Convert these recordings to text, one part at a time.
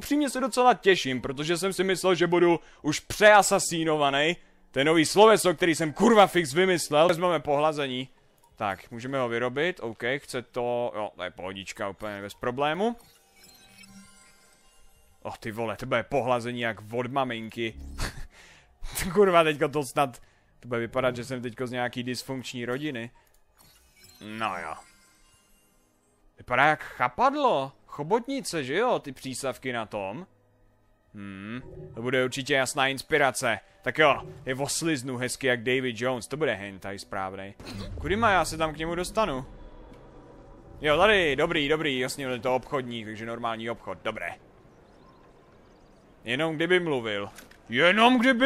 Upřímně se docela těším, protože jsem si myslel, že budu už přeasasínovaný. To je nový sloveso, který jsem kurva fix vymyslel. Vezmeme pohlazení. Tak, můžeme ho vyrobit, OK, chce to, jo, to je pohodička, úplně bez problému. Oh, ty vole, to bude pohlazení jak od maminky. Kurva, teďko to snad, to bude vypadat, že jsem teďko z nějaký dysfunkční rodiny. No jo. Vypadá jak chapadlo, chobotnice, že jo, ty přísavky na tom. To bude určitě jasná inspirace. Tak jo, je osliznu hezky jak David Jones, to bude hentai správnej. Kudy má, já se tam k němu dostanu? Jo, tady, dobrý, jasně, to obchodní, takže normální obchod, dobré. Jenom kdyby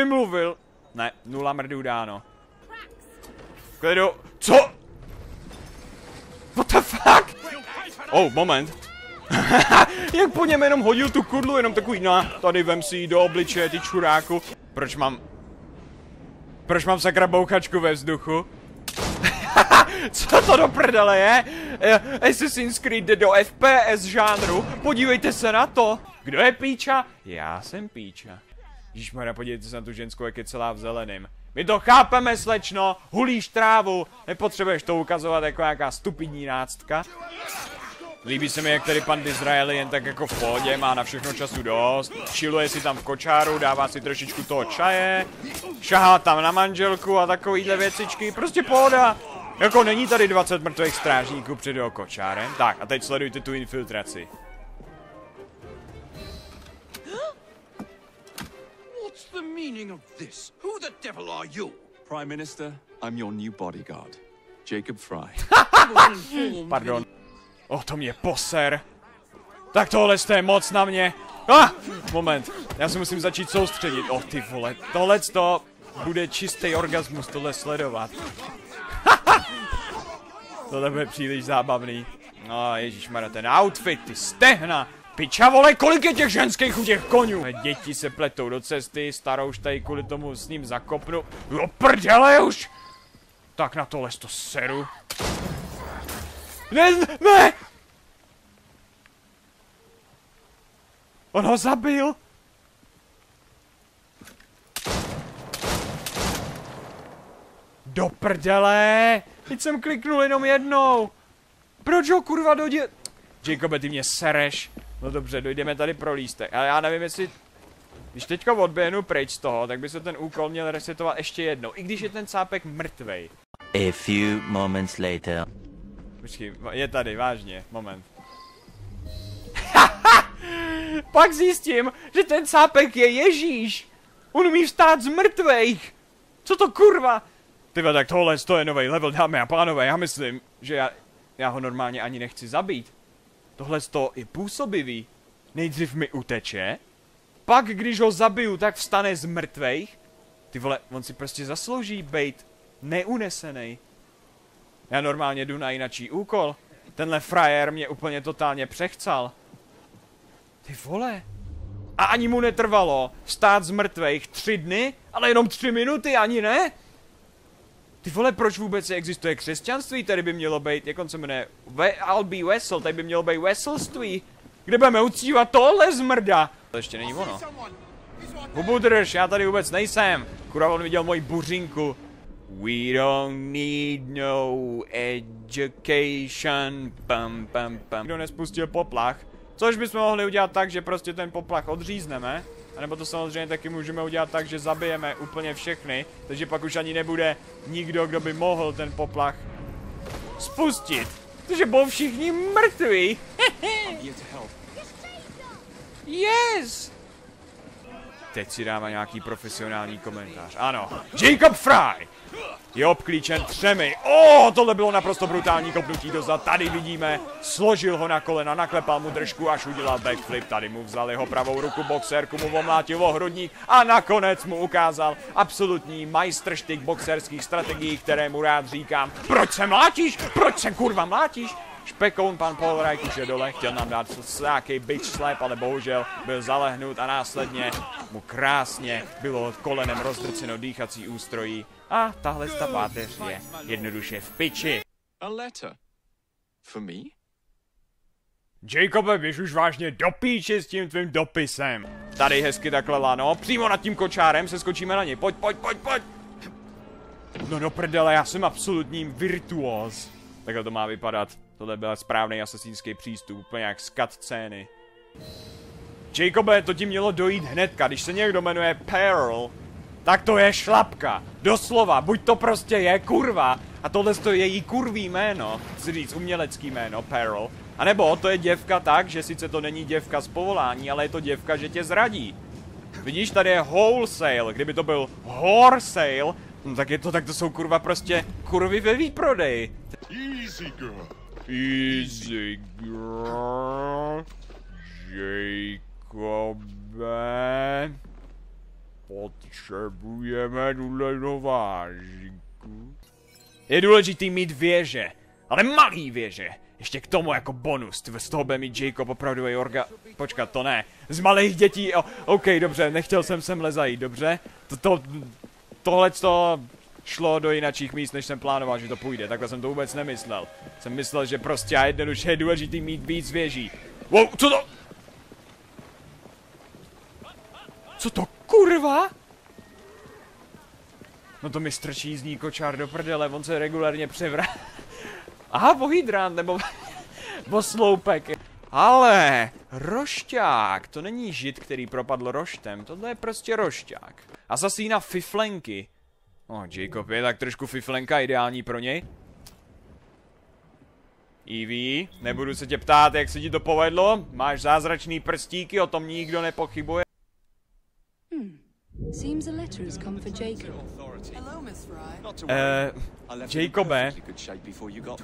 mluvil. Ne, 0 mrdů dáno. Klidu, co? What the fuck? Oh, moment. Jak po něm jenom hodil tu kudlu, jenom takový, tady vem si jí do obličeje, ty čuráku. Proč mám sakra bouchačku ve vzduchu? Co to do prdele je? Assassin's Creed jde do FPS žánru, podívejte se na to. Kdo je píča? Já jsem píča. Ježišmarja, podívejte se na tu ženskou, jak je celá v zeleném. My to chápeme, slečno, hulíš trávu, nepotřebuješ to ukazovat jako nějaká stupidní náctka. Líbí se mi, jak tady pan Disraeli jen tak jako v pohodě, má na všechno času dost, chilluje si tam v kočáru, dává si trošičku toho čaje, šahá tam na manželku a takovýhle věcičky, prostě pohoda. Jako není tady 20 mrtvých strážníků před jeho kočárem. Tak a teď sledujte tu infiltraci. What's the meaning of this? Who the devil are you? Prime Minister, I'm your new bodyguard, Jacob Fry. Pardon. To mě poser. Tak tohle je moc na mě. Moment, já se musím začít soustředit. Ty vole, tohleto bude čistý orgasmus tohle sledovat. Tohle bude příliš zábavný. Ježišmarja, ten outfit, ty stehna. Piča vole, kolik je těch ženských u těch konňů? Děti se pletou do cesty, starou už tady kvůli tomu s ním zakopnu. Jo prdele už! Tak na tohle to seru. Ne! On ho zabil! Do prdele! Teď jsem kliknul jenom jednou! Proč ho kurva dojde? Jacobe, ty mě sereš. No dobře, dojdeme tady pro lístek. Ale já nevím, jestli... Když teďka odběhnu pryč z toho, tak by se ten úkol měl resetovat ještě jednou. I když je ten cápek mrtvej. A few moments later. Počkej, je tady, vážně, moment. Pak zjistím, že ten cápek je Ježíš. On umí vstát z mrtvejch. Co to kurva? Tyva, tak tohle je nový level, dámy a pánové, já myslím, že já ho normálně ani nechci zabít. Tohle je působivý. Nejdřív mi uteče, pak když ho zabiju, tak vstane z mrtvejch. Ty vole, on si prostě zaslouží bejt neunesenej. Já normálně jdu na jinačí úkol. Tenhle frajer mě úplně totálně přechcal. Ty vole. A ani mu netrvalo vstát z mrtvejch 3 dny, ale jenom 3 minuty, ani ne? Ty vole, proč vůbec existuje křesťanství? Tady by mělo být, jak on se jmenuje, I'll be Wessel, tady by mělo být Wesselství. Kde budeme uctívat tohle zmrda? To ještě není ono. Hubu drž, já tady vůbec nejsem. Kurva, on viděl moji buřinku. We don't need no education. Pam. Kdo nespustil poplach? Což bychom mohli udělat tak, že prostě ten poplach odřízneme. A nebo to samozřejmě taky můžeme udělat tak, že zabijeme úplně všechny. Takže pak už ani nebude nikdo, kdo by mohl ten poplach spustit. Protože budou všichni mrtví. Yes! Teď si dává nějaký profesionální komentář. Ano, Jacob Fry je obklíčen 3. Tohle bylo naprosto brutální kopnutí dozad. Tady vidíme, složil ho na kolena, naklepal mu držku, až udělal backflip. Tady mu vzal jeho pravou ruku, boxerku mu omlátil o hrudník a nakonec mu ukázal absolutní majstrštyk boxerských strategií, které mu rád říkám. Proč se mlátíš? Proč se kurva mlátíš? Špekoun pan Paul Reich už je dole, chtěl nám dát nějaký bitch slap, ale bohužel byl zalehnut a následně mu krásně bylo kolenem rozdrceno dýchací ústrojí a tahle ta páteř je jednoduše v piči. A letter. For me? Jacobe, běž už vážně do píči s tím tvým dopisem. Tady hezky takhle lano, přímo nad tím kočárem se skočíme na něj. Pojď. No do prdele, já jsem absolutní virtuóz. Takhle to má vypadat. Tohle byl správný asasínský přístup, úplně jak z cutscény. Jacobe, to ti mělo dojít hnedka, když se někdo jmenuje Pearl, tak to je šlapka. Doslova, buď to prostě je kurva, a tohle to je její kurvý jméno, chci říct umělecký jméno, Pearl. A nebo to je děvka tak, že sice to není děvka z povolání, ale je to děvka, že tě zradí. Vidíš, tady je wholesale, kdyby to byl whoresale, no tak to jsou kurva prostě kurvy ve výprodeji. Easy girl. Easy girl. Jacobe. Potřebujeme tuhle novážku. Je důležitý mít věže, ale malý věže. Ještě k tomu jako bonus, z toho bude mít Jacob opravdový Počkat, to ne. Z malých dětí, OK, dobře, nechtěl jsem sem lezajít, dobře? Tohleto šlo do jinačích míst, než jsem plánoval, že to půjde, takhle jsem to vůbec nemyslel. Jsem myslel, že prostě a jednoduše je důležitý mít víc věží. Wow, co to? Co to kurva? No to mi strčí jízdní kočár do prdele, on se regulárně převrá. Aha, o hydrant, nebo o sloupek. Ale rošťák, to není žid, který propadl roštem, tohle je prostě rošťák. Asasína fiflenky. Jacob je tak trošku fiflenka, ideální pro něj. Evie, nebudu se tě ptát, jak se ti to povedlo. Máš zázračný prstíky, o tom nikdo nepochybuje. Seems a letter has come for Jacob. Hello, Miss Fry.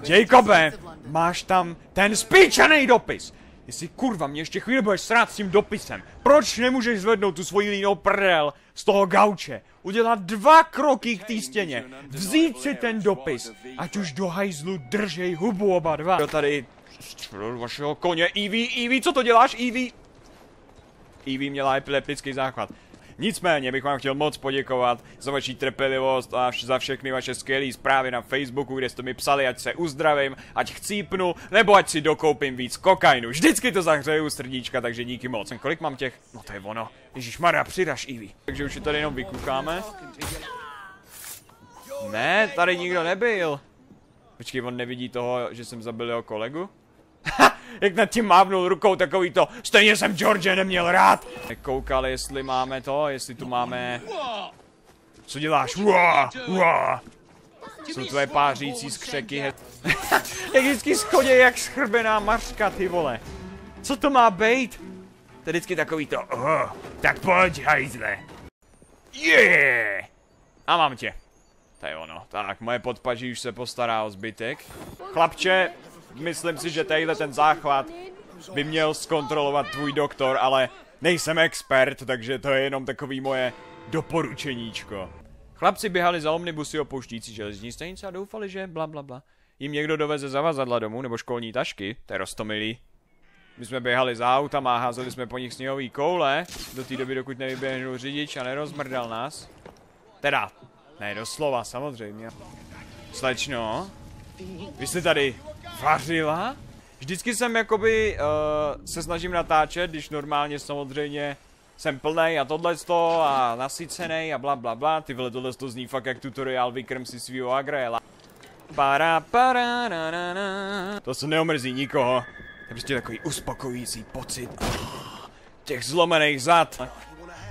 Jacobe, máš tam ten spíčený dopis. Jestli kurva mě ještě chvíli budeš srát s tím dopisem, proč nemůžeš zvednout tu svoji línou prdel z toho gauče, udělat 2 kroky k té stěně, vzít si ten dopis, ať už do hajzlu držej hubu oba dva. Jo, tady střelil vašeho koně. Evie, co to děláš, Evie? Evie měla epileptický záchvat. Nicméně bych vám chtěl moc poděkovat za vaši trpělivost a za všechny vaše skvělé zprávy na Facebooku, kde jste mi psali, ať se uzdravím, ať chcípnu, nebo ať si dokoupím víc kokainu. Vždycky to zahřeju srdíčka, takže díky moc. Kolik mám těch? No to je ono. Ježišmarja, přidaš, Evie. Takže už je tady jenom vykukáme. Ne, tady nikdo nebyl. Počkej, on nevidí toho, že jsem zabil jeho kolegu? Jak nad tím mávnul rukou takový to, stejně jsem George neměl rád. Koukali, jestli máme to, jestli tu máme... Co děláš? Jsou tvoje pářící skřeky. Jak vždycky schodě jak schrbená mařka, ty vole. Co to má být? To je vždycky takový to, tak pojď, hajzle. Yeah! A mám tě. To je ono. Tak, moje podpaží už se postará o zbytek. Chlapče, myslím si, že tadyhle ten záchvat by měl zkontrolovat tvůj doktor, ale nejsem expert, takže to je jenom takový moje doporučeníčko. Chlapci běhali za omnibusy opouštící železniční stanice a doufali, že blablabla. Jim někdo doveze zavazadla domů nebo školní tašky, to je roztomilý. My jsme běhali za autama a házeli jsme po nich sněhový koule, do té doby, dokud nevyběhnul řidič a nerozmrdal nás. Teda, ne doslova, samozřejmě. Slečno, vy jste tady vařila? Vždycky jsem jakoby se snažím natáčet, když normálně samozřejmě jsem plnej a tohleto a nasycenej a blablabla. Ty vole, tohleto zní fakt jak tutoriál vykrm si svýho agréla. To se neomrzí nikoho. To je prostě takový uspokojující pocit těch zlomených zad.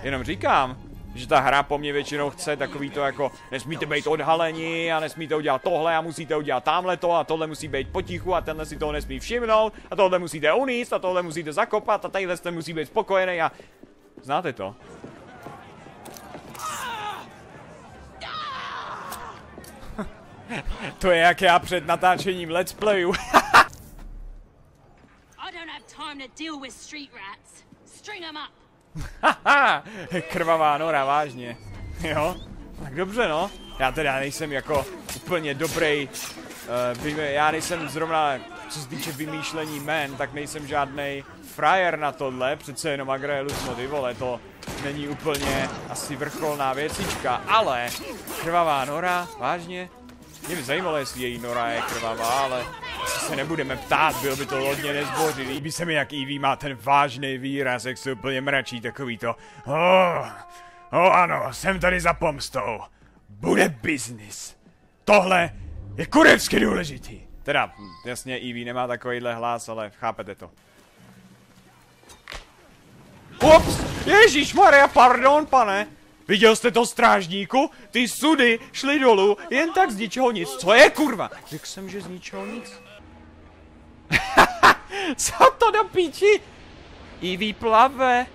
Jenom říkám, že ta hra po mně většinou chce takový to jako nesmíte být odhaleni a nesmíte udělat tohle a musíte udělat tamhleto a tohle musí být potichu a tenhle si toho nesmí všimnout a tohle musíte uníst a tohle musíte zakopat a tadyhle jste musí být spokojený a... Znáte to? To je jak já před natáčením Let's Playu. Haha, krvavá nora, vážně. Jo? Tak dobře, no. Já teda nejsem jako úplně dobrý, já nejsem zrovna, co se týče vymýšlení jmen, tak nejsem žádnej frajer na tohle, přece jenom Agreelus, no ty vole, to není úplně asi vrcholná věcička, ale krvavá nora, vážně? Mě by zajímalo, jestli její nora je krvavá, ale se nebudeme ptát, bylo by to hodně nezboří. Líbí se mi, jak Evie má ten vážný výraz, jak se úplně mračí, takový to. Ano, jsem tady za pomstou. Bude biznis. Tohle je kurevsky důležitý. Teda, jasně, Evie nemá takovýhle hlas, ale chápete to. Ups, ježišmarja, pardon, pane. Viděl jste to, strážníku? Ty sudy šly dolů jen tak z ničeho nic. Co je, kurva? Řekl jsem, že z ničeho nic. Co to do píči? Evie plave.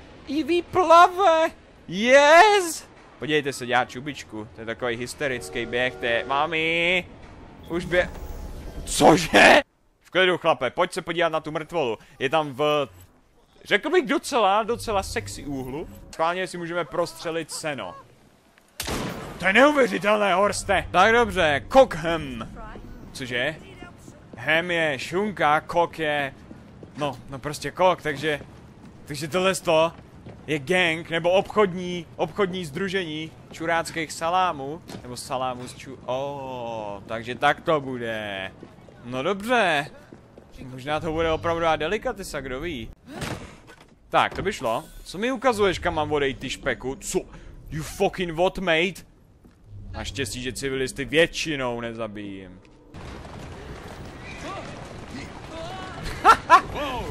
Evie plave. Yes! Podívejte se, dělá čubičku. To je takový hysterický běh, to je... Mami! Už běh... Cože? V klidu, chlape, pojď se podívat na tu mrtvolu. Je tam v... Řekl bych docela sexy úhlu. Schválně si můžeme prostřelit seno. To je neuvěřitelné, Horste. Tak dobře, Cockham. Cože? Ham je šunka, kok je... No prostě kok, takže tohle je gang, nebo obchodní sdružení čuráckých salámů. Nebo salámů z takže tak to bude. No dobře. Možná to bude opravdu delikatesa, kdo ví. Tak, to by šlo. Co mi ukazuješ, kam mám odejít, ty špeku? Co? You fucking what, mate? Naštěstí, že civilisty většinou nezabijím.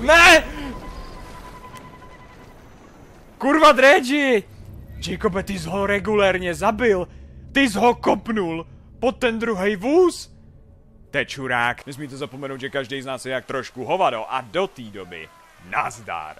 Ne! Kurva, Dredži! Jacobe, ty jsi ho regulérně zabil. Ty jsi ho kopnul pod ten druhej vůz. To je čurák. Nesmíte zapomenout, že každý z nás je jak trošku hovado a do té doby nazdar.